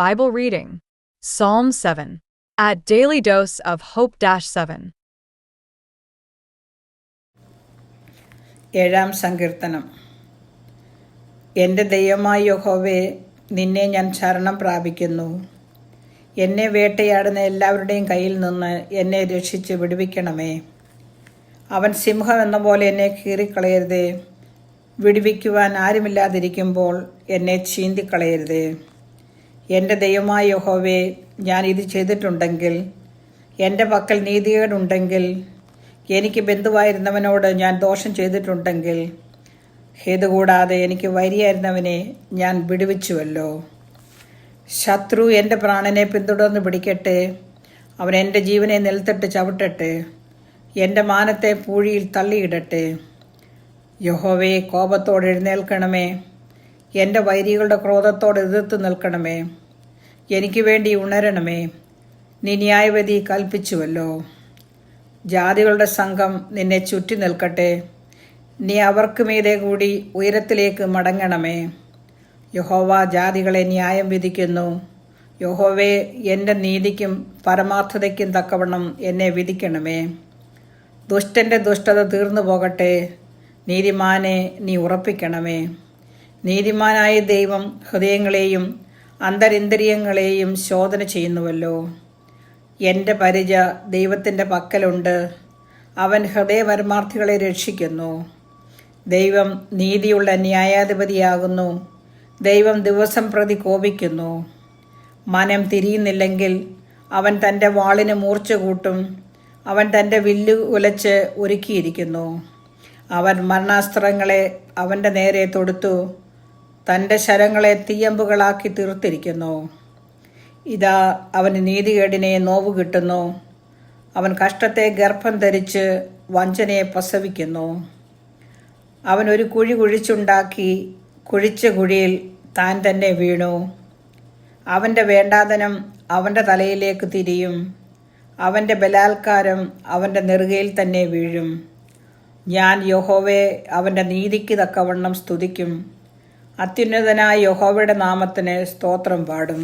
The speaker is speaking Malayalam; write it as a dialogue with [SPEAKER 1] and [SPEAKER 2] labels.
[SPEAKER 1] Bible reading Psalm 7 at Daily Dose of Hope 7.
[SPEAKER 2] ഏഴാം സങ്കീർത്തനം. എൻ്റെ ദൈവമായ യഹോവേ, നിന്നെ ഞാൻ ശരണം പ്രാപിക്കുന്നു. എന്നെ വേട്ടയാടുന്ന എല്ലാവരുടെയും കയ്യിൽ നിന്ന് എന്നെ രക്ഷിച്ച് വിടുവിക്കണമേ. അവൻ സിംഹം എന്ന പോലെ എന്നെ കീറിക്കളയരുതേ. വിടുവിക്കുവാൻ ആരുമില്ലാതിരിക്കുമ്പോൾ എന്നെ ചീന്തിക്കളയരുതേ. എൻ്റെ ദൈവമായ യഹോവേ, ഞാൻ ഇത് ചെയ്തിട്ടുണ്ടെങ്കിൽ, എൻ്റെ പക്കൽ നീതികേടുണ്ടെങ്കിൽ, എനിക്ക് ബന്ധുവായിരുന്നവനോട് ഞാൻ ദോഷം ചെയ്തിട്ടുണ്ടെങ്കിൽ, ഹേതുകൂടാതെ എനിക്ക് വൈരിയായിരുന്നവനെ ഞാൻ വിടുവിച്ചുവല്ലോ. ശത്രു എൻ്റെ പ്രാണനെ പിന്തുടർന്ന് പിടിക്കട്ടെ. അവൻ എൻ്റെ ജീവനെ നിലത്തിട്ട് ചവിട്ടട്ടെ. എൻ്റെ മാനത്തെ പൂഴിയിൽ തള്ളിയിടട്ടെ. യഹോവേ, കോപത്തോടെ എഴുന്നേൽക്കണമേ. എൻ്റെ വൈരികളുടെ ക്രോധത്തോട് എതിർത്ത് നിൽക്കണമേ. എനിക്ക് വേണ്ടി ഉണരണമേ. നീ ന്യായവിധി കൽപ്പിച്ചുവല്ലോ. ജാതികളുടെ സംഘം നിന്നെ ചുറ്റി നിൽക്കട്ടെ. നീ അവർക്ക് മീതെ കൂടി ഉയരത്തിലേക്ക് മടങ്ങണമേ. യഹോവ ജാതികളെ ന്യായം വിധിക്കുന്നു. യഹോവേ, എൻ്റെ നീതിക്കും പരമാർത്ഥതയ്ക്കും തക്കവണ്ണം എന്നെ വിധിക്കണമേ. ദുഷ്ടൻ്റെ ദുഷ്ടത തീർന്നു പോകട്ടെ. നീതിമാനെ നീ ഉറപ്പിക്കണമേ. നീതിമാനായ ദൈവം ഹൃദയങ്ങളെയും അന്തരിന്ദ്രിയങ്ങളെയും ശോധന ചെയ്യുന്നുവല്ലോ. എൻ്റെ പരിച ദൈവത്തിൻ്റെ പക്കലുണ്ട്. അവൻ ഹൃദയപരമാർത്ഥികളെ രക്ഷിക്കുന്നു. ദൈവം നീതിയുള്ള ന്യായാധിപതിയാകുന്നു. ദൈവം ദിവസം പ്രതി കോപിക്കുന്നു. മനം തിരിയുന്നില്ലെങ്കിൽ അവൻ തൻ്റെ വാളിന് മൂർച്ച കൂട്ടും. അവൻ തൻ്റെ വില്ല് ഉലച്ച് ഒരുക്കിയിരിക്കുന്നു. അവൻ മരണാസ്ത്രങ്ങളെ അവൻ്റെ നേരെ തൊടുത്തു. തൻ്റെ ശരങ്ങളെ തീയമ്പുകളാക്കി തീർത്തിരിക്കുന്നു. ഇതാ, അവന് നീതികേടിനെ നോവ് കിട്ടുന്നു. അവൻ കഷ്ടത്തെ ഗർഭം ധരിച്ച് വഞ്ചനയെ പ്രസവിക്കുന്നു. അവൻ ഒരു കുഴി കുഴിച്ചുണ്ടാക്കി കുഴിച്ച കുഴിയിൽ താൻ തന്നെ വീണു. അവൻ്റെ വേണ്ടാതനം അവൻ്റെ തലയിലേക്ക് തിരിയും. അവൻ്റെ ബലാത്കാരം അവൻ്റെ നെറുകയിൽ തന്നെ വീഴും. ഞാൻ യഹോവയെ അവൻ്റെ നീതിക്ക് തക്കവണ്ണം സ്തുതിക്കും. അത്യുന്നതനായ യഹോവയുടെ നാമത്തിന് സ്തോത്രം പാടും.